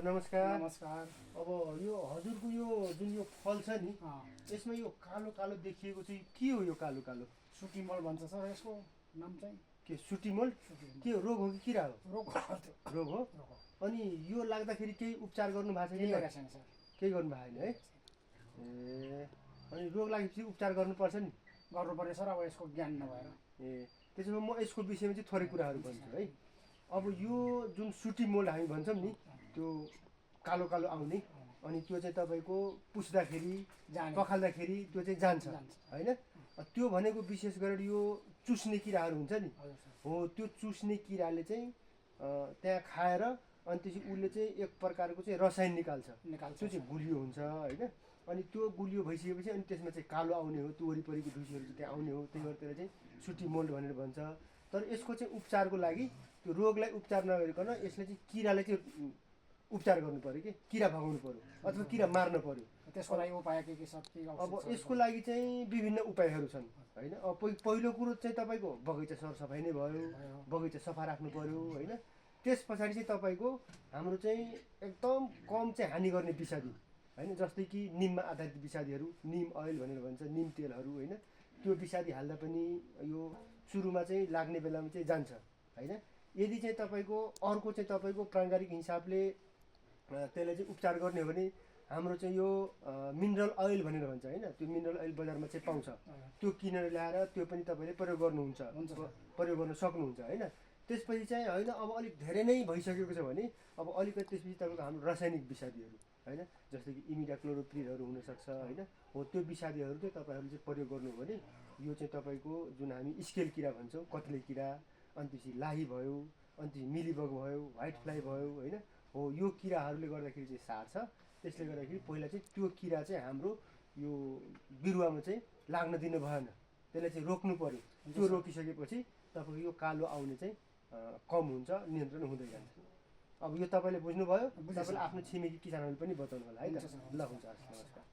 नमस्कार। नमस्कार। अब यो हजुरको यो जुन यो फल छ नि यसमा यो कालो कालो देखिएको चाहिँ के हो यो कालो कालो? सुटिमल भन्छ सर यसको नाम चाहिँ। के सुटिमल? के हो, रोग हो कि किरा हो? रोग हो। अनि यो लाग्दाखेरि केही उपचार गर्नु भएको छ कि? केही गर्नु भएको छैन है? ए अनि रोग लागेपछि उपचार गर्नुपर्छ नि? गर्नुपर्छ सर, अब यसको ज्ञान नभएर। ए त्यसो भए म यसको विषयमा चाहिँ थोरै कुराहरू भन्छु है। अब यो जुन सुटिमोल्ड हामी भन्छौँ नि, त्यो कालो कालो आउने, अनि त्यो चाहिँ तपाईँको पुस्दाखेरि पखाल्दाखेरि त्यो चाहिँ जान्छ होइन? त्यो भनेको विशेष गरेर यो चुस्ने किराहरू हुन्छ नि, हो त्यो चुस्ने किराले चाहिँ त्यहाँ खाएर अनि त्यसपछि उसले चाहिँ एक प्रकारको चाहिँ रसायन निकाल्छ, त्यो चाहिँ गुलियो हुन्छ होइन? अनि त्यो गुलियो भइसकेपछि अनि त्यसमा चाहिँ कालो आउने हो, त्यो वरिपरिको ढुसीहरू चाहिँ त्यहाँ आउने हो, त्यही भएर त्यसलाई चाहिँ सुटिमोल्ड भनेर भन्छ। तर यसको चाहिँ उपचारको लागि त्यो रोगलाई उपचार नगरिकन यसले चाहिँ किरालाई चाहिँ उपचार गर्नु पऱ्यो कि, किरा भगाउनु पऱ्यो अथवा किरा मार्नु पऱ्यो। त्यसको लागि उपाय के छ? अब यसको लागि चाहिँ विभिन्न उपायहरू छन् होइन? अब पहिलो कुरो चाहिँ तपाईँको बगैँचा सरसफाइ नै भयो, बगैँचा सफा राख्नु पऱ्यो होइन? त्यस पछाडि चाहिँ तपाईँको हाम्रो चाहिँ एकदम कम चाहिँ हानि गर्ने विषादी होइन, जस्तै कि निममा आधारित विषादीहरू, निम अयल भनेर भन्छ, निम तेलहरू होइन, त्यो विषादी हाल्दा पनि यो सुरुमा चाहिँ लाग्ने बेलामा चाहिँ जान्छ होइन? यदि चाहिँ तपाईँको अर्को चाहिँ तपाईँको प्राङ्गारिक हिसाबले त्यसलाई चाहिँ उपचार गर्ने हो भने हाम्रो चाहिँ यो मिनरल अयल भनेर भन्छ होइन? त्यो मिनरल अयल बजारमा चाहिँ पाउँछ, त्यो किनेर ल्याएर त्यो पनि तपाईँले प्रयोग गर्नुहुन्छ, प्रयोग गर्न सक्नुहुन्छ होइन? त्यसपछि चाहिँ होइन, अब अलिक धेरै नै भइसकेको छ भने अब अलिकति त्यसपछि तपाईँको हाम्रो रासायनिक विषादीहरू होइन, जस्तै कि इमिडाक्लोरोप्रिडहरू हुनसक्छ होइन? हो त्यो विषादीहरू चाहिँ तपाईँहरूले चाहिँ प्रयोग गर्नु हो भने यो चाहिँ तपाईँको जुन हामी स्केल किरा भन्छौँ, कत्ले किरा, अनि त्यसपछि लाही भयो, अनि त्यसपछि मिलीबग भयो, व्हाइट फ्लाई भयो होइन? हो यो किराहरूले गर्दाखेरि चाहिँ सार्छ। त्यसले गर्दाखेरि पहिला चाहिँ त्यो किरा चाहिँ हाम्रो यो बिरुवामा चाहिँ लाग्न दिनु भएन, त्यसलाई चाहिँ रोक्नु पऱ्यो। त्यो रोकिसकेपछि तपाईँको यो कालो आउने चाहिँ कम हुन्छ, नियन्त्रण हुँदै जान्छ। अब यो तपाईँले बुझ्नुभयो, तपाईँले आफ्नो छिमेकी किसानहरूले पनि बताउनु होला है त? ल हुन्छ, नमस्कार।